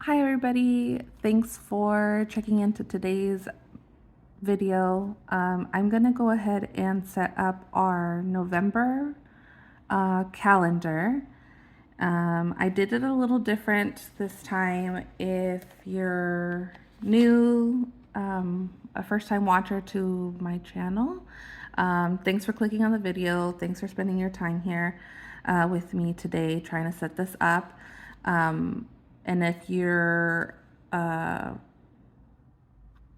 Hi everybody, thanks for checking into today's video. I'm gonna go ahead and set up our November calendar. I did it a little different this time. If you're new, a first time watcher to my channel, thanks for clicking on the video. Thanks for spending your time here with me today trying to set this up. And if you're a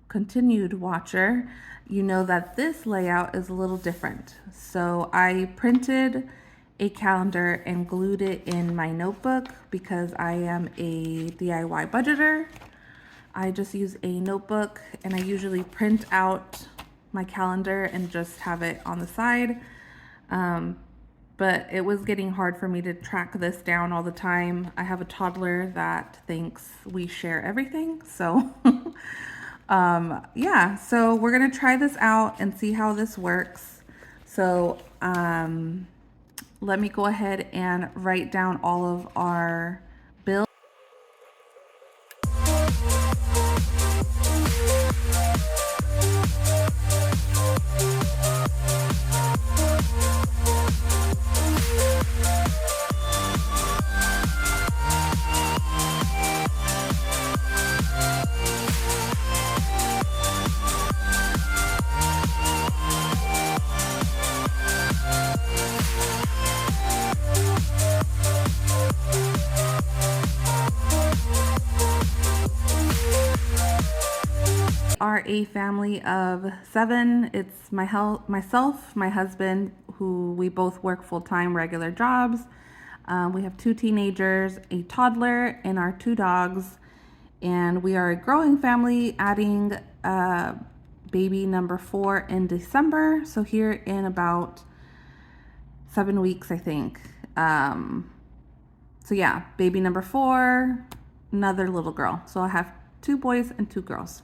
continued watcher, you know that this layout is a little different. So I printed a calendar and glued it in my notebook because I am a DIY budgeter. I just use a notebook and I usually print out my calendar and just have it on the side. But it was getting hard for me to track this down all the time. I have a toddler that thinks we share everything. So yeah, so we're gonna try this out and see how this works. So let me go ahead and write down all of our bills. Are a family of 7. It's myself, my husband, who we both work full-time regular jobs. We have 2 teenagers, a toddler, and our 2 dogs. And we are a growing family, adding baby number 4 in December. So here in about 7 weeks, I think. So yeah, baby number 4, another little girl. So I have 2 boys and 2 girls.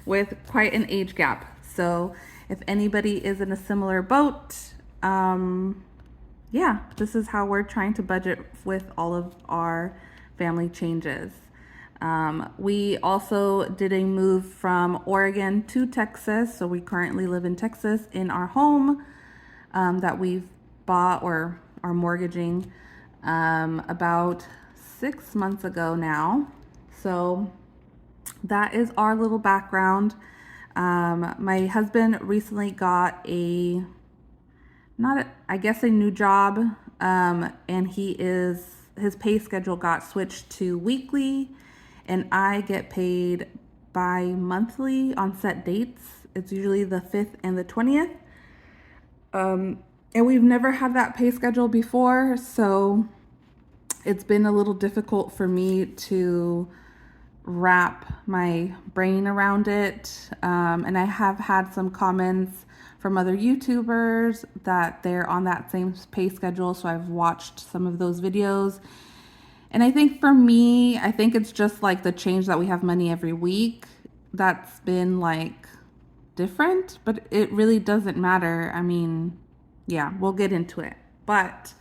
With quite an age gap. So if anybody is in a similar boat, yeah, this is how we're trying to budget with all of our family changes. We also did a move from Oregon to Texas. So we currently live in Texas in our home that we've bought or are mortgaging about 6 months ago now. So that is our little background. My husband recently got a new job, and his pay schedule got switched to weekly, and I get paid bi-monthly on set dates. It's usually the 5th and the 20th. And we've never had that pay schedule before, so it's been a little difficult for me to wrap my brain around it. And I have had some comments from other YouTubers that they're on that same pay schedule. So I've watched some of those videos. And I think for me, I think it's just like the change that we have money every week. That's been like different, but it really doesn't matter. I mean, yeah, we'll get into it. But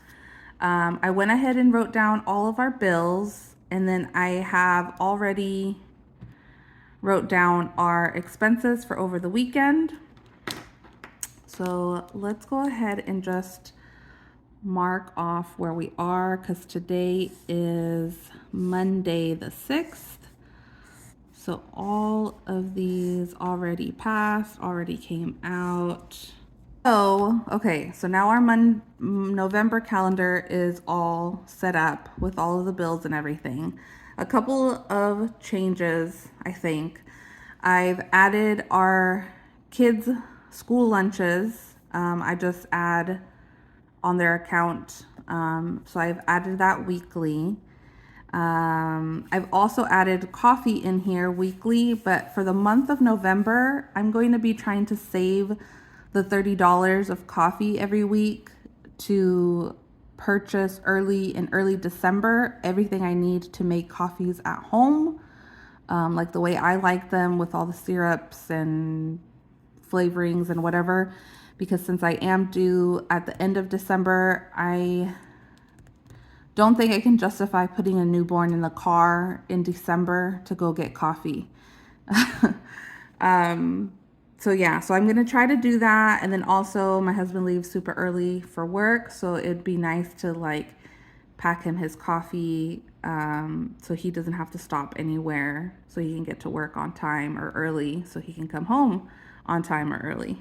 I went ahead and wrote down all of our bills. And then I have already wrote down our expenses for over the weekend. So let's go ahead and just mark off where we are, because today is Monday the 6th. So all of these already passed, already came out. So, okay, so now our November calendar is all set up with all of the bills and everything. A couple of changes, I think. I've added our kids' school lunches. I just add on their account. So I've added that weekly. I've also added coffee in here weekly, but for the month of November, I'm going to be trying to save the $30 of coffee every week to purchase in early December everything I need to make coffees at home, like the way I like them, with all the syrups and flavorings and whatever. Because since I am due at the end of December, I don't think I can justify putting a newborn in the car in December to go get coffee. So yeah, so I'm gonna try to do that. And then also my husband leaves super early for work, so it'd be nice to like pack him his coffee, so he doesn't have to stop anywhere, so he can get to work on time or early, so he can come home on time or early.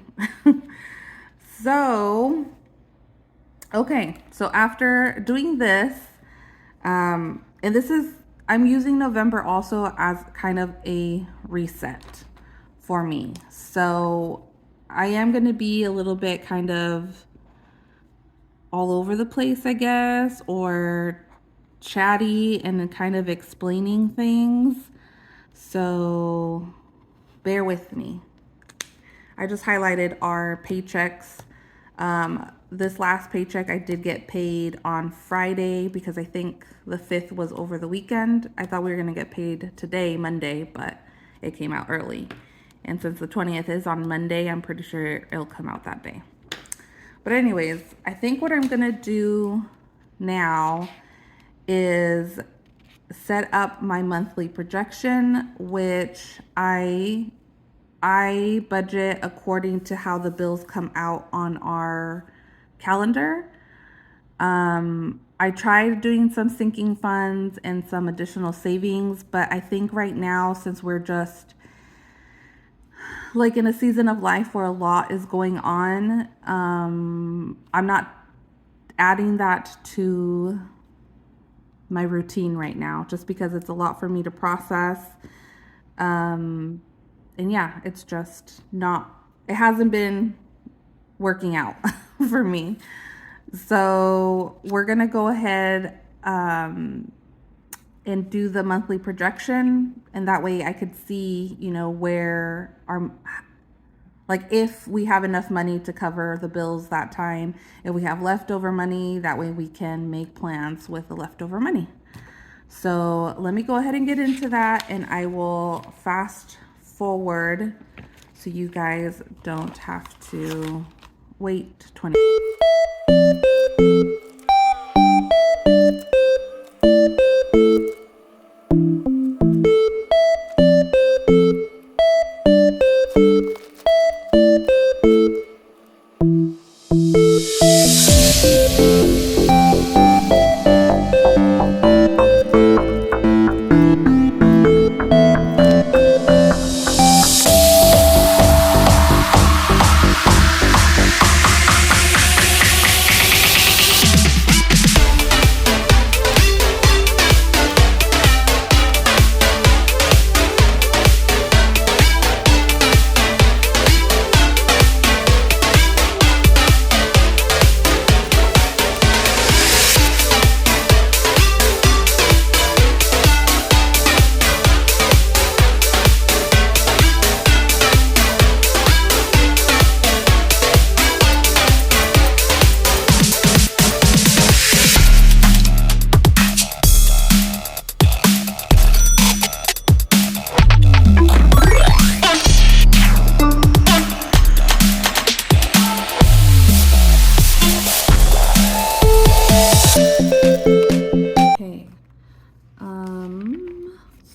So, okay, so after doing this, and this is, I'm using November also as kind of a reset for me. So I am going to be a little bit kind of all over the place, I guess, or chatty and kind of explaining things. So bear with me. I just highlighted our paychecks. This last paycheck I did get paid on Friday because I think the 5th was over the weekend. I thought we were going to get paid today, Monday, but it came out early. And since the 20th is on Monday, I'm pretty sure it'll come out that day. But anyways, I think what I'm going to do now is set up my monthly projection, which I budget according to how the bills come out on our calendar. I tried doing some sinking funds and some additional savings, but I think right now, since we're just like in a season of life where a lot is going on, I'm not adding that to my routine right now, just because it's a lot for me to process. And yeah, it's just not, it hasn't been working out for me. So we're going to go ahead and do the monthly projection. And that way I could see, you know, where our, like if we have enough money to cover the bills that time, if we have leftover money, that way we can make plans with the leftover money. So let me go ahead and get into that, and I will fast forward so you guys don't have to wait 20.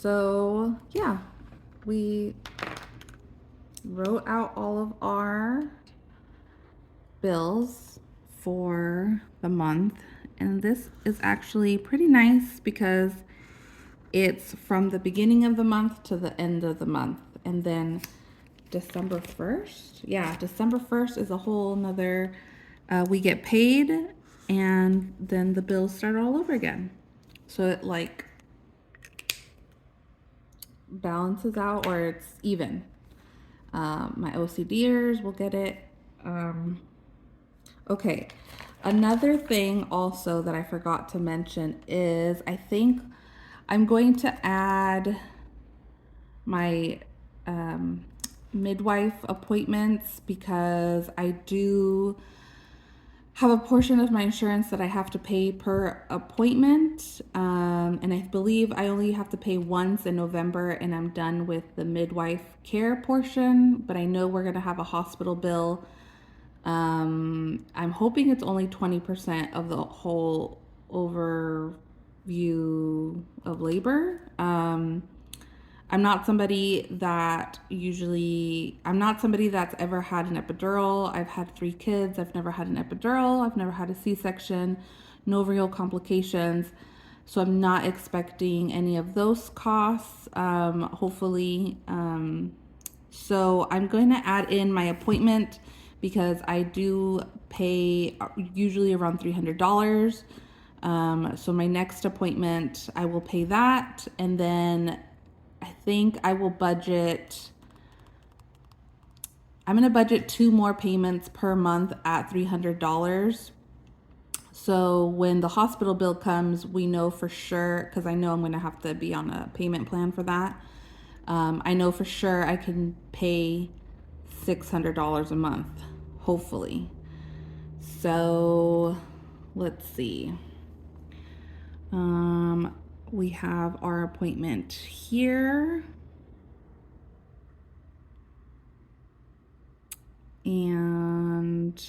So yeah, we wrote out all of our bills for the month, and this is actually pretty nice because it's from the beginning of the month to the end of the month. And then December 1st, yeah, December 1st is a whole nother, we get paid and then the bills start all over again. So it like balances out, or it's even. My OCDers will get it. Okay, another thing also that I forgot to mention is I think I'm going to add my midwife appointments, because I do have a portion of my insurance that I have to pay per appointment, and I believe I only have to pay once in November and I'm done with the midwife care portion, but I know we're going to have a hospital bill. I'm hoping it's only 20% of the whole overview of labor. I'm not somebody that's ever had an epidural. I've had 3 kids. I've never had an epidural. I've never had a C-section, no real complications. So I'm not expecting any of those costs, hopefully. So I'm going to add in my appointment because I do pay usually around $300. So my next appointment, I will pay that, and then I think I will budget. I'm going to budget 2 more payments per month at $300. So when the hospital bill comes, we know for sure, because I know I'm going to have to be on a payment plan for that. I know for sure I can pay $600 a month, hopefully. So let's see. We have our appointment here. And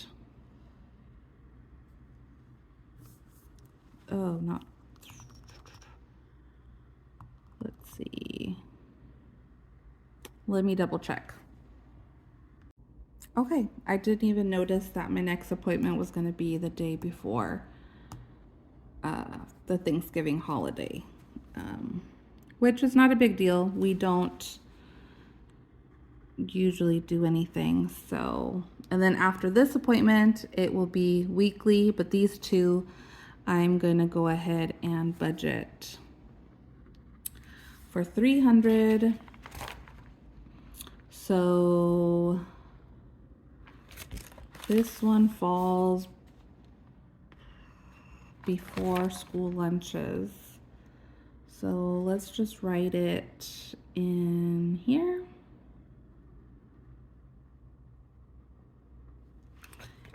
let's see. Let me double check. Okay, I didn't even notice that my next appointment was going to be the day before the Thanksgiving holiday, which is not a big deal. We don't usually do anything. So, and then after this appointment, it will be weekly, but these 2, I'm going to go ahead and budget for $300. So this one falls before school lunches. So let's just write it in here.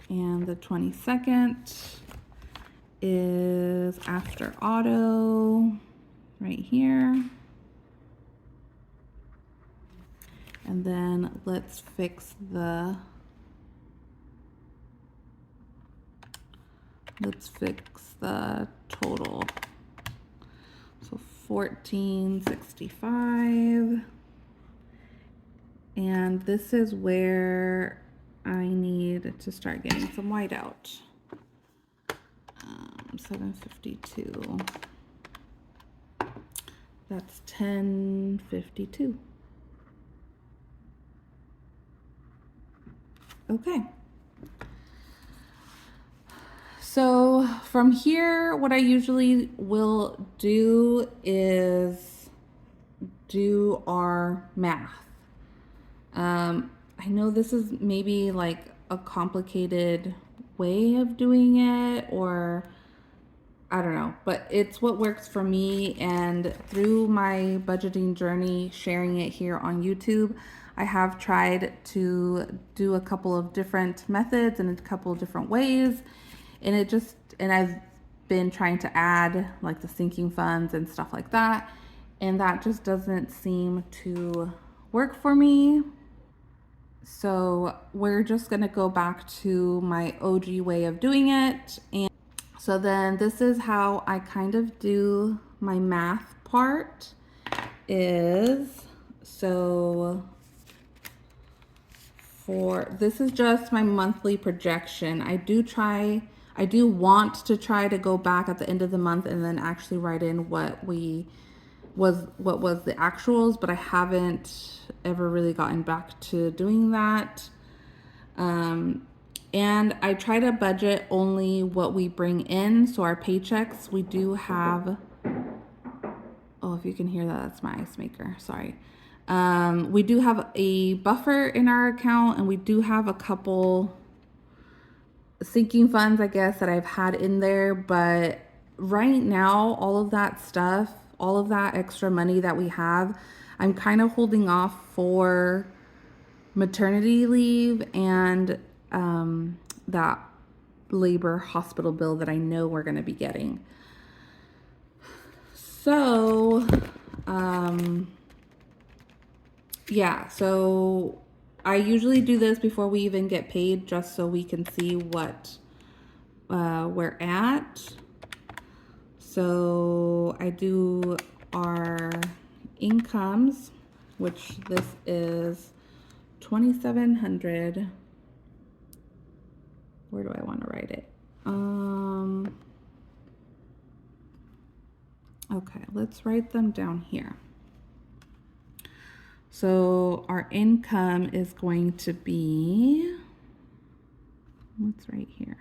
And the 22nd is after auto right here. And then let's fix the total. So $14.65. And this is where I need to start getting some white out. $7.52. That's $10.52. Okay. So from here, what I usually will do is do our math. I know this is maybe like a complicated way of doing it, or I don't know, but it's what works for me. And through my budgeting journey, sharing it here on YouTube, I have tried to do a couple of different methods and a couple of different ways. And I've been trying to add like the sinking funds and stuff like that. And that just doesn't seem to work for me. So we're just going to go back to my OG way of doing it. And so then this is how I kind of do my math part is, so this is just my monthly projection. I do want to try to go back at the end of the month and then actually write in what was the actuals, but I haven't ever really gotten back to doing that. And I try to budget only what we bring in. So our paychecks, we do have, oh, if you can hear that, that's my ice maker, sorry. We do have a buffer in our account, and we do have a couple sinking funds, I guess, that I've had in there. But right now, all of that stuff, all of that extra money that we have, I'm kind of holding off for maternity leave and that labor hospital bill that I know we're going to be getting. So, yeah, so I usually do this before we even get paid, just so we can see what we're at. So I do our incomes, which this is 2,700. Where do I want to write it? Okay, let's write them down here. So our income is going to be, what's right here?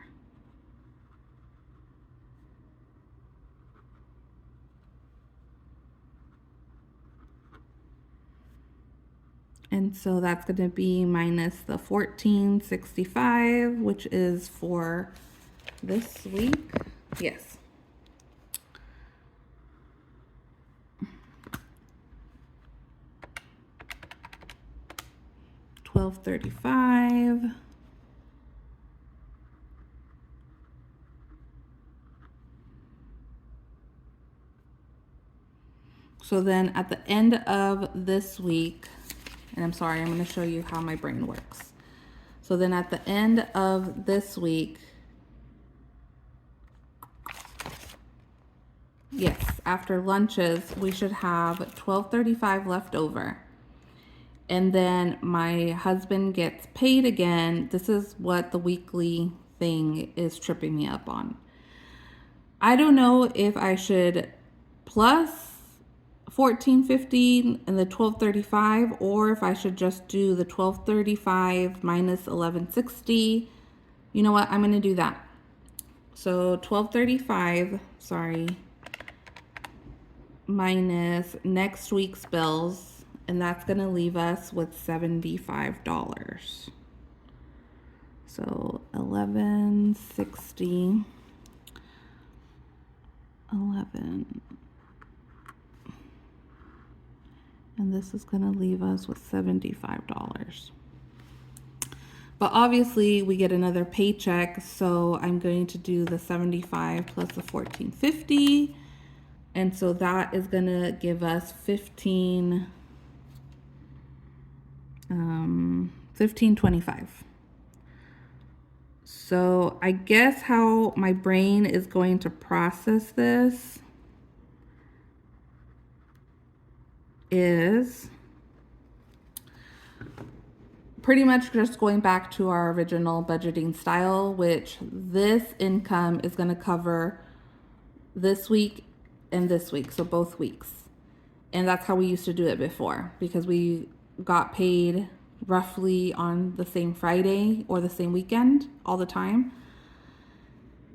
And so that's going to be minus the 1465, which is for this week. Yes. $1,235. So then at the end of this week, and I'm sorry, I'm going to show you how my brain works. So then at the end of this week, yes, after lunches, we should have $1,235 left over. And then my husband gets paid again. This is what the weekly thing is tripping me up on. I don't know if I should plus $1,450 and the $1,235, or if I should just do the $1,235 minus $1,160. You know what? I'm going to do that. So $1,235, sorry, minus next week's bills, and that's going to leave us with $75. So $1,160, 11, and this is going to leave us with $75. But obviously we get another paycheck, so I'm going to do the 75 plus the 1450, and so that is going to give us 1525. So I guess how my brain is going to process this is pretty much just going back to our original budgeting style, which this income is going to cover this week and this week, so both weeks. And that's how we used to do it before, because we got paid roughly on the same Friday or the same weekend all the time.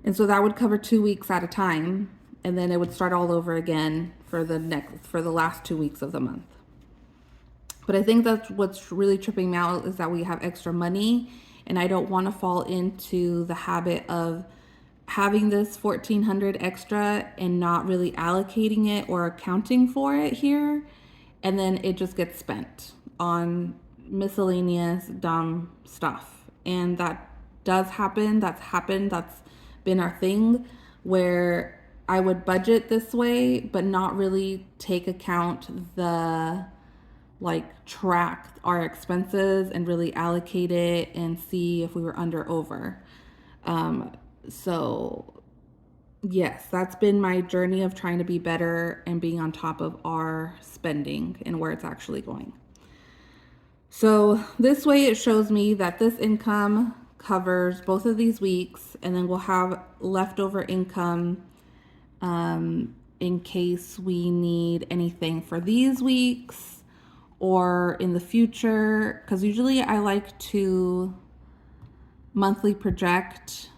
And so that would cover 2 weeks at a time, and then it would start all over again for the last 2 weeks of the month. But I think that's what's really tripping me out, is that we have extra money, and I don't want to fall into the habit of having this $1,400 extra and not really allocating it or accounting for it here, and then it just gets spent on miscellaneous dumb stuff. And that does happen. That's happened. That's been our thing, where I would budget this way but not really take account the track our expenses and really allocate it and see if we were under or over. So yes, that's been my journey of trying to be better and being on top of our spending and where it's actually going. So this way it shows me that this income covers both of these weeks, and then we'll have leftover income in case we need anything for these weeks or in the future, because usually I like to monthly project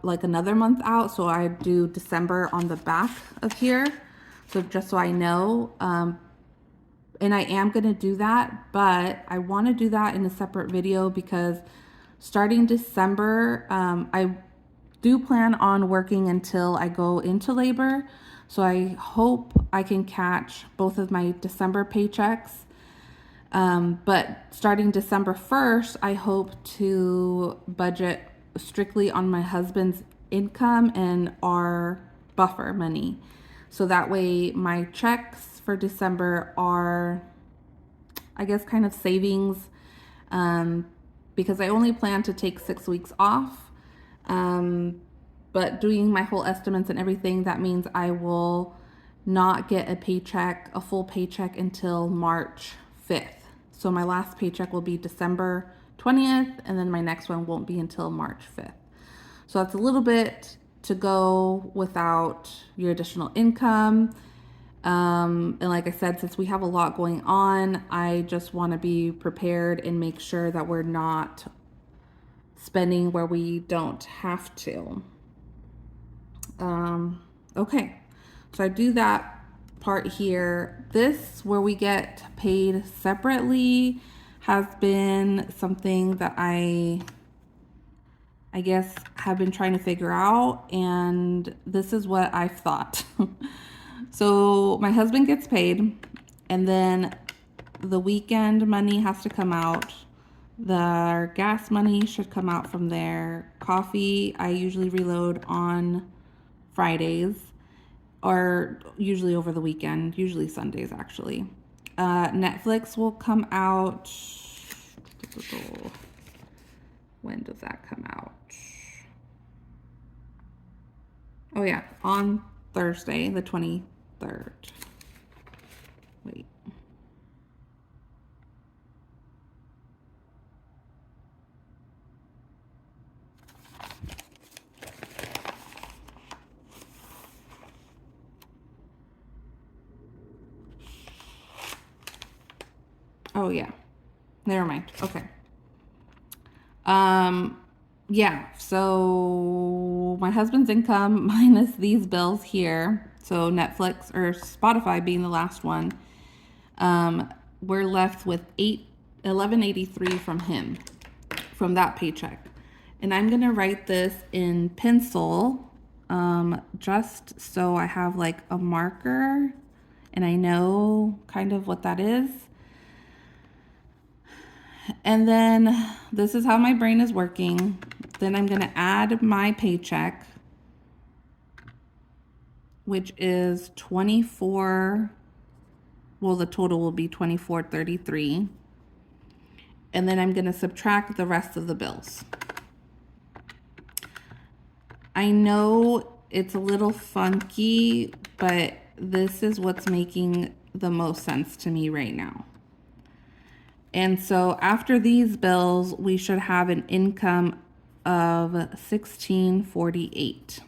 like another month out. So I do December on the back of here, so just so I know. And I am going to do that, but I want to do that in a separate video, because starting December, I do plan on working until I go into labor. So I hope I can catch both of my December paychecks. But starting December 1st, I hope to budget strictly on my husband's income and our buffer money. So that way my checks for December are, I guess, kind of savings, because I only plan to take 6 weeks off. but doing my whole estimates and everything, that means I will not get a full paycheck until March 5th. So my last paycheck will be December 20th, and then my next one won't be until March 5th. So that's a little bit to go without your additional income. And like I said, since we have a lot going on, I just want to be prepared and make sure that we're not spending where we don't have to. Okay, so I do that part here. This, where we get paid separately, has been something that I guess have been trying to figure out, and this is what I've thought. So my husband gets paid, and then the weekend money has to come out. The gas money should come out from there. Coffee, I usually reload on Fridays, or usually over the weekend, usually Sundays actually. Netflix will come out. When does that come out? Oh yeah, on Thursday, the 23rd. Wait. Oh yeah. Never mind. Okay. Yeah, so my husband's income minus these bills here, so Netflix or Spotify being the last one, we're left with 1183 from him, from that paycheck. And I'm gonna write this in pencil, just so I have like a marker and I know kind of what that is. And then this is how my brain is working. Then I'm going to add my paycheck, which is 24. Well, the total will be 24.33. And then I'm going to subtract the rest of the bills. I know it's a little funky, but this is what's making the most sense to me right now. And so after these bills, we should have an income of $16.48.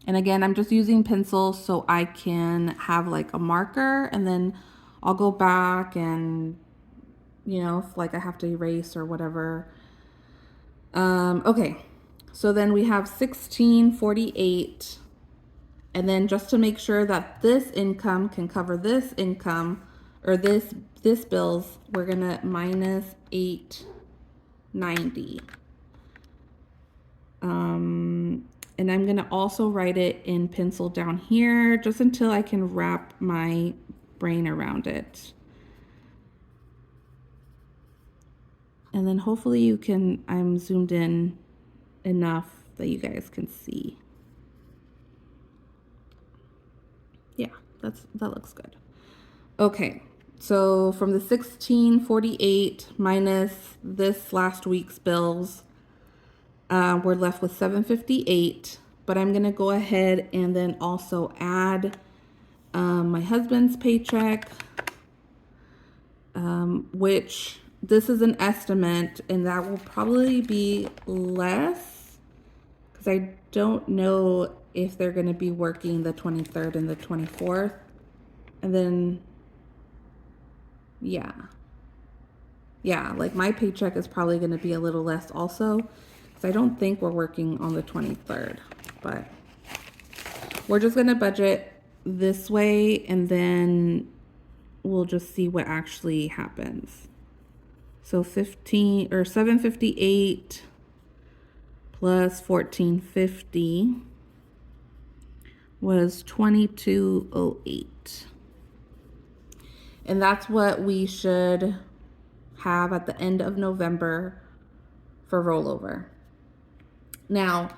And again, I'm just using pencils so I can have like a marker, and then I'll go back and, you know, if like I have to erase or whatever. Okay, so then we have $16.48. And then just to make sure that this income can cover this income, or this bills, we're gonna minus $8.90. And I'm gonna also write it in pencil down here just until I can wrap my brain around it. And then hopefully you can, I'm zoomed in enough that you guys can see. Yeah, that looks good. Okay. So from the 1648 minus this last week's bills, we're left with 758. But I'm gonna go ahead and then also add my husband's paycheck, which this is an estimate, and that will probably be less because I don't know if they're gonna be working the 23rd and the 24th, and then. Yeah, like my paycheck is probably going to be a little less also, because I don't think we're working on the 23rd, but we're just going to budget this way, and then we'll just see what actually happens. So 758 plus 1450 was 2208. And that's what we should have at the end of November for rollover. Now,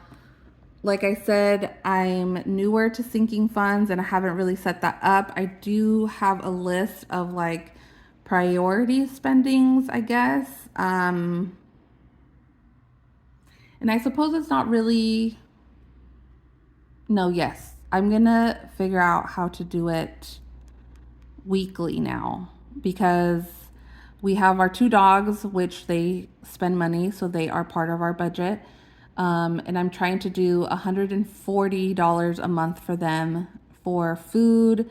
like I said, I'm newer to sinking funds and I haven't really set that up. I do have a list of like priority spendings, I guess. And I suppose it's not really No, yes. I'm gonna figure out how to do it weekly now because we have our two dogs, which they spend money, so they are part of our budget. And I'm trying to do $140 a month for them for food,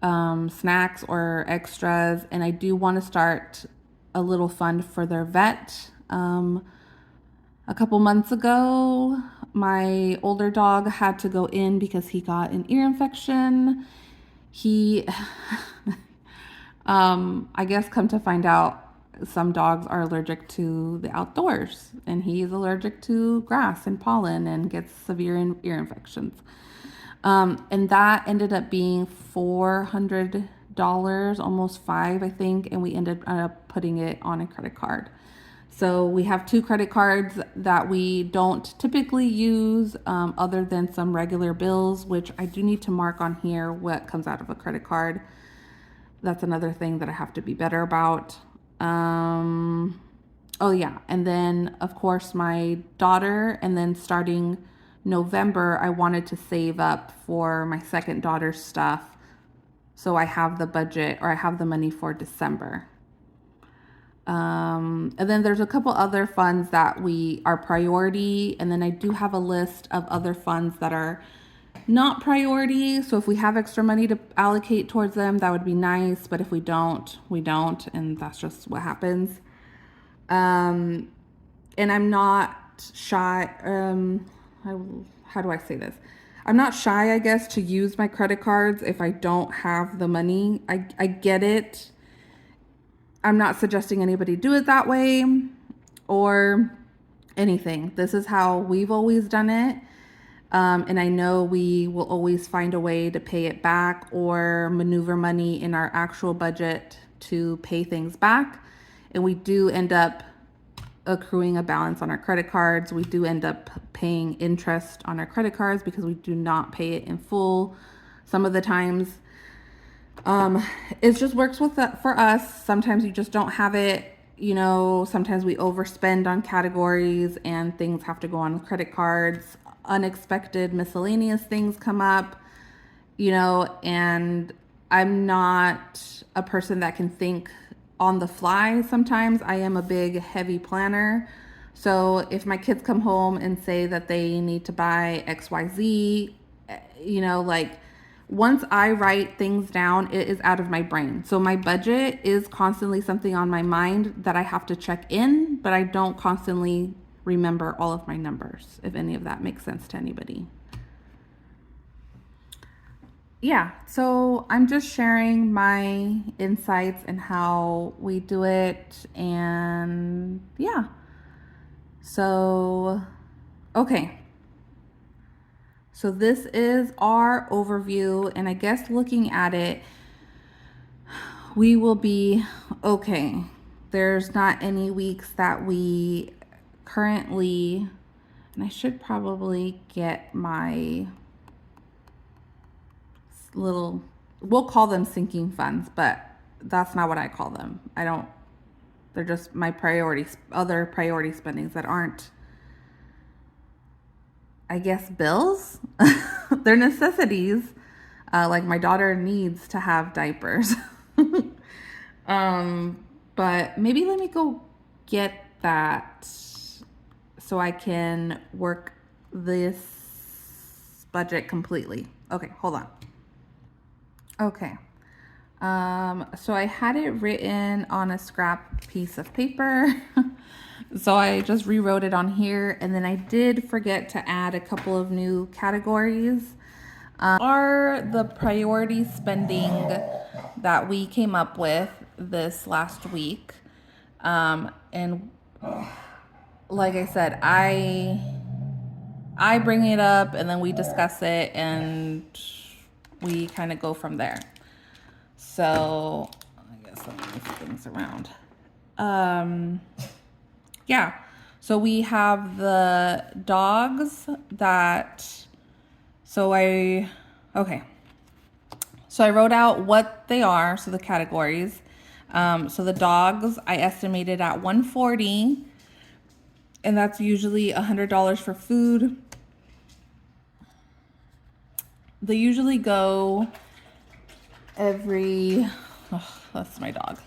snacks, or extras. And I do want to start a little fund for their vet. A couple months ago, my older dog had to go in because he got an ear infection. He, I guess, come to find out, some dogs are allergic to the outdoors, and he's allergic to grass and pollen and gets severe ear infections. And that ended up being $400, almost five, I think, and we ended up putting it on a credit card. So we have two credit cards that we don't typically use, other than some regular bills, which I do need to mark on here what comes out of a credit card. That's another thing that I have to be better about. Oh yeah, and then of course my daughter, and then starting November, I wanted to save up for my second daughter's stuff, so I have the budget, or I have the money for December. And then there's a couple other funds that we are priority, and then I do have a list of other funds that are not priority. So if we have extra money to allocate towards them, that would be nice. But if we don't, we don't, and that's just what happens. And I'm not shy. How do I say this? I'm not shy, I guess, to use my credit cards if I don't have the money. I get it. I'm not suggesting anybody do it that way or anything. This is how we've always done it. And I know we will always find a way to pay it back or maneuver money in our actual budget to pay things back. And we do end up accruing a balance on our credit cards. We do end up paying interest on our credit cards because we do not pay it in full some of the times. It just works with that for us. Sometimes you just don't have it. Sometimes we overspend on categories and things have to go on credit cards. Unexpected miscellaneous things come up, and I'm not a person that can think on the fly. Sometimes I am a big, heavy planner. So if my kids come home and say that they need to buy XYZ, like, once I write things down, it is out of my brain. So my budget is constantly something on my mind that I have to check in, but I don't constantly remember all of my numbers, if any of that makes sense to anybody. Yeah, so I'm just sharing my insights and how we do it. And yeah, so, okay. So this is our overview, and I guess looking at it, we will be okay. There's not any weeks that we currently, and I should probably get my little, we'll call them sinking funds, but that's not what I call them. They're just my priorities, other priority spendings that aren't, I guess, bills. They're necessities. Like my daughter needs to have diapers. But maybe let me go get that so I can work this budget completely. Okay, hold on. Okay. So I had it written on a scrap piece of paper. So I just rewrote it on here, and then I did forget to add a couple of new categories. Are the priority spending that we came up with this last week. And like I said, I bring it up and then we discuss it and we kind of go from there. So I guess let me move things around. Yeah, so we have the dogs that, so I wrote out what they are, so the categories. So the dogs I estimated at $140, and that's usually $100 for food, They usually go every, oh, that's my dog.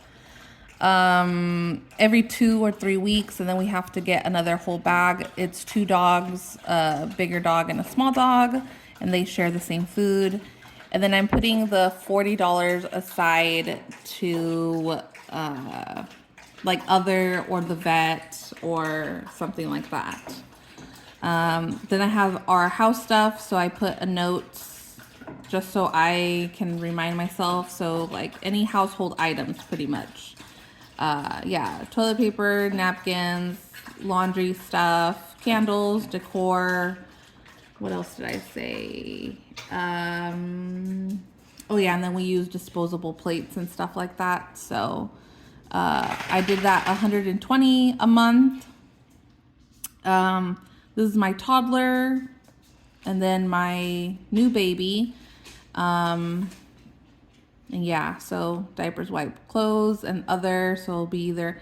Every 2 or 3 weeks, and then we have to get another whole bag. It's 2 dogs, a bigger dog and a small dog, and they share the same food. And then I'm putting the $40 aside to like other or the vet or something like that. Then I have our house stuff, so I put a note just so I can remind myself. So like any household items pretty much. Yeah, toilet paper, napkins, laundry stuff, candles, decor. What else did I say? Oh yeah, and then we use disposable plates and stuff like that. So I did that 120 a month. This is my toddler, and then my new baby. And yeah, so diapers, wipe, clothes, and other. So it'll be either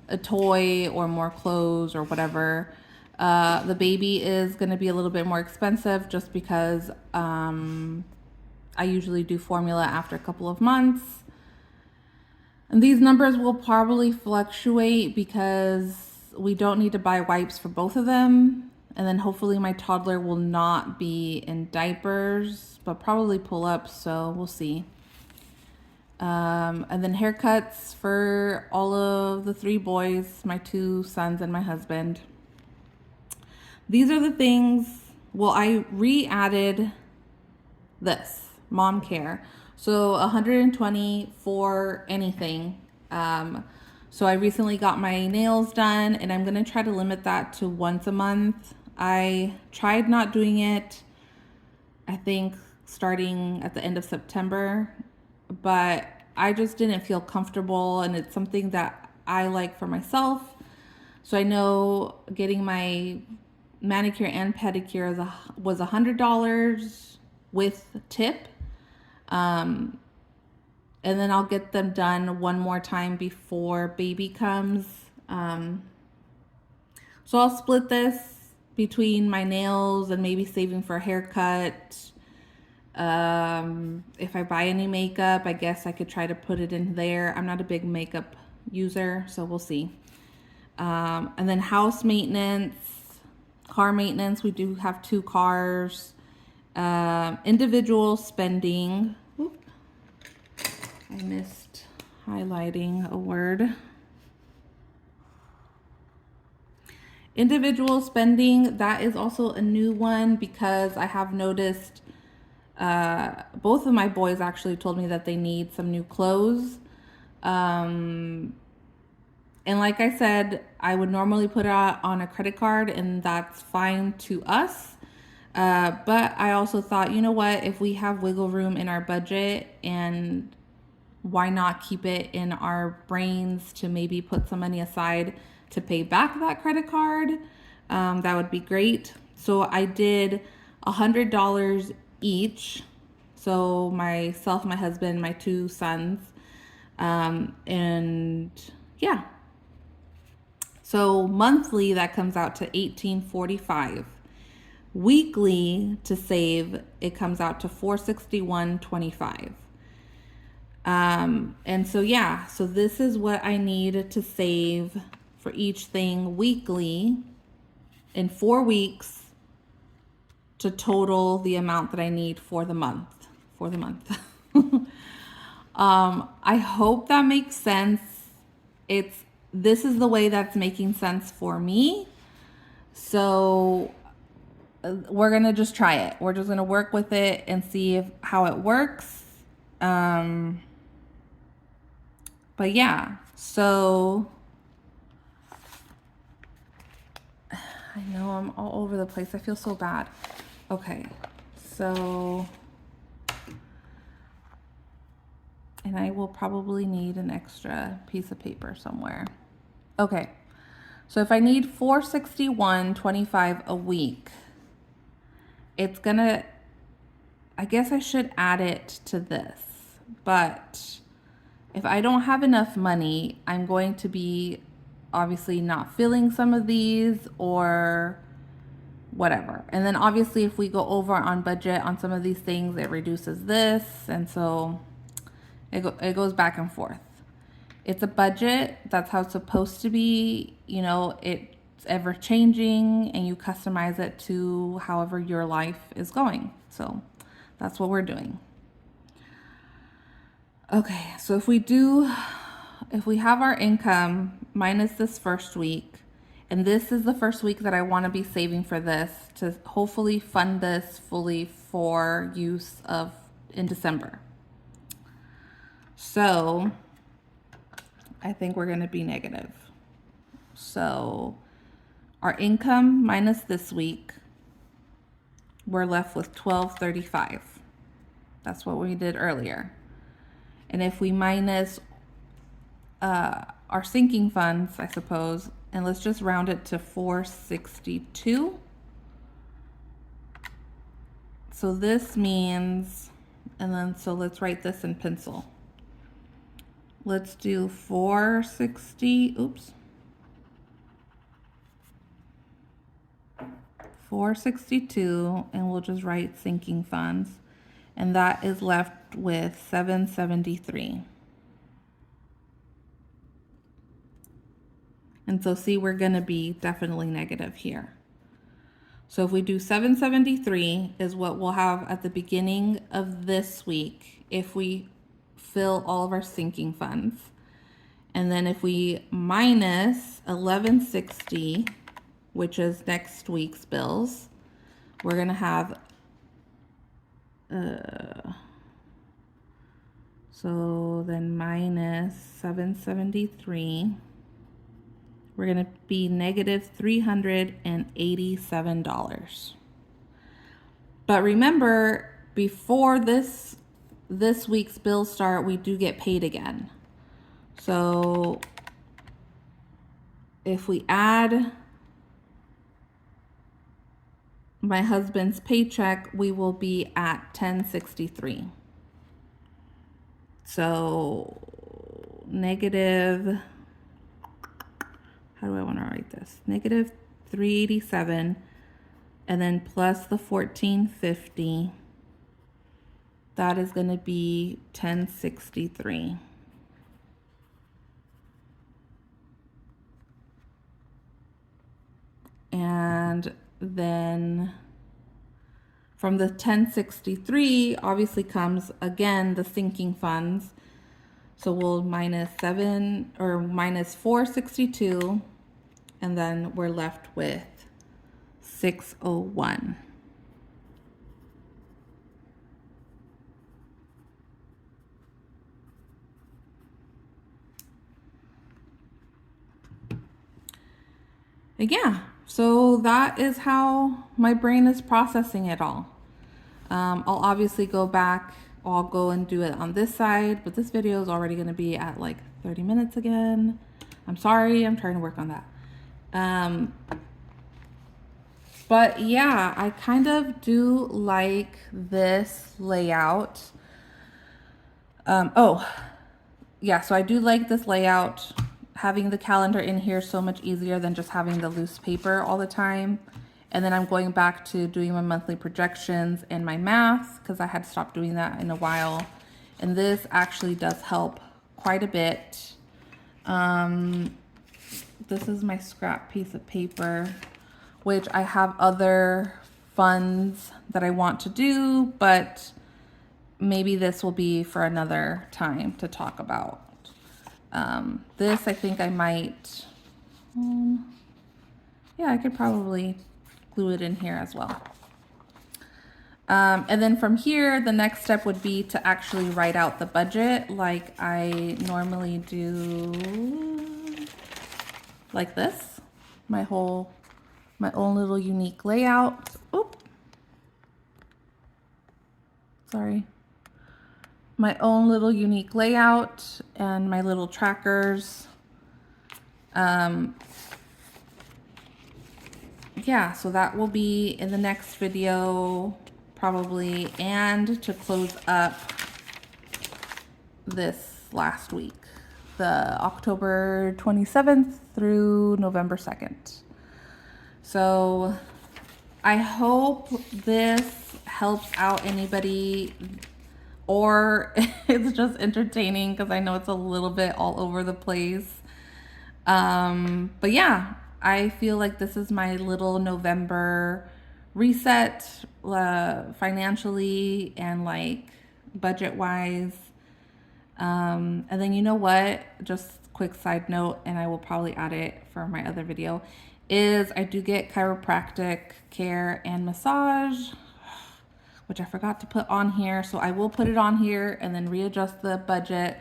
a toy or more clothes or whatever. The baby is going to be a little bit more expensive just because I usually do formula after a couple of months. And these numbers will probably fluctuate because we don't need to buy wipes for both of them. And then hopefully my toddler will not be in diapers, but probably pull-ups, so we'll see. And then haircuts for all of the 3 boys, my 2 sons and my husband. These are the things, well, I re-added this, mom care. So 120 for anything. So I recently got my nails done, and I'm gonna try to limit that to once a month. I tried not doing it, I think starting at the end of September, but I just didn't feel comfortable, and it's something that I like for myself. So I know getting my manicure and pedicure was $100 with tip. And then I'll get them done one more time before baby comes. So I'll split this between my nails and maybe saving for a haircut. If I buy any makeup, I guess I could try to put it in there. I'm not a big makeup user, so we'll see. And then house maintenance, car maintenance. We do have 2 cars. Individual spending. Oop, I missed highlighting a word. Individual spending, that is also a new one because I have noticed both of my boys actually told me that they need some new clothes. And like I said, I would normally put it on a credit card, and that's fine to us. But I also thought, you know what, if we have wiggle room in our budget, and why not keep it in our brains to maybe put some money aside to pay back that credit card? That would be great. So I did $100 each. So myself, my husband, my 2 sons. And yeah. So monthly, that comes out to $18.45. Weekly to save, it comes out to $461.25. And so yeah, so this is what I need to save for each thing weekly in 4 weeks to total the amount that I need for the month. I hope that makes sense. This is the way that's making sense for me. So we're going to just try it. We're just going to work with it and see how it works. But yeah, so I know I'm all over the place. I feel so bad. Okay, so, and I will probably need an extra piece of paper somewhere. Okay, so if I need $461.25 a week, it's gonna, I guess I should add it to this, but if I don't have enough money, I'm going to be obviously not filling some of these, or whatever. And then obviously if we go over on budget on some of these things, it reduces this. And so it goes back and forth. It's a budget. That's how it's supposed to be. You know, it's ever changing and you customize it to however your life is going. So that's what we're doing. Okay, so if we have our income minus this first week, and this is the first week that I want to be saving for this to hopefully fund this fully for use of in December. So I think we're going to be negative. So our income minus this week, we're left with $12.35. That's what we did earlier. And if we minus our sinking funds, I suppose, and let's just round it to 462. So this means, and then so let's write this in pencil. Let's do 462, and we'll just write sinking funds, and that is left with 773. And so see, we're going to be definitely negative here. So if we do 773 is what we'll have at the beginning of this week if we fill all of our sinking funds. And then if we minus 1160, which is next week's bills, we're going to have so then minus 773, we're going to be negative $387. But remember, before this week's bills start, we do get paid again. So if we add my husband's paycheck, we will be at 1063. So negative, how do I want to write this? Negative 387, and then plus the 1450. That is going to be 1063. And then from the 1063 obviously comes again the sinking funds. So we'll minus 462, and then we're left with 601. And yeah, so that is how my brain is processing it all. I'll obviously go back, I'll go and do it on this side, but this video is already going to be at like 30 minutes again. I'm sorry, I'm trying to work on that. But yeah, I kind of do like this layout. Oh, yeah, so I do like this layout. Having the calendar in here is so much easier than just having the loose paper all the time. And then I'm going back to doing my monthly projections and my math because I had stopped doing that in a while. And this actually does help quite a bit. This is my scrap piece of paper, which I have other funds that I want to do, but maybe this will be for another time to talk about. This, I think I might, yeah, I could probably glue it in here as well. And then from here, the next step would be to actually write out the budget like I normally do, like this, my own little unique layout. Oop. Sorry. My own little unique layout and my little trackers. Yeah, so that will be in the next video probably, and to close up this last week, the October 27th through November 2nd. So I hope this helps out anybody, or it's just entertaining because I know it's a little bit all over the place. But yeah, I feel like this is my little November reset, financially and like budget wise. And then you know what? Just quick side note, and I will probably add it for my other video, is I do get chiropractic care and massage, which I forgot to put on here. So I will put it on here and then readjust the budget.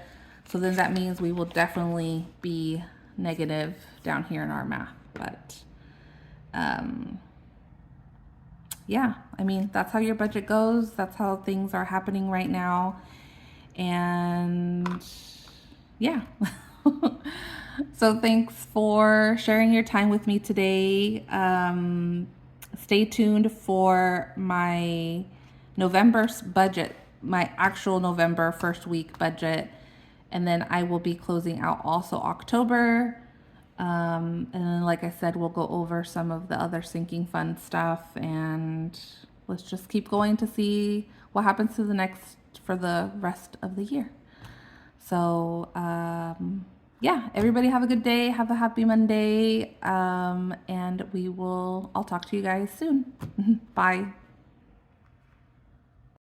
So then that means we will definitely be negative down here in our math. But yeah, I mean, that's how your budget goes. That's how things are happening right now. And yeah. So thanks for sharing your time with me today. Stay tuned for my November budget, my actual November first week budget. And then I will be closing out also October. And then, like I said, we'll go over some of the other sinking fund stuff, and let's just keep going to see what happens to the next for the rest of the year. So, yeah, everybody have a good day. Have a happy Monday. And I'll talk to you guys soon. Bye.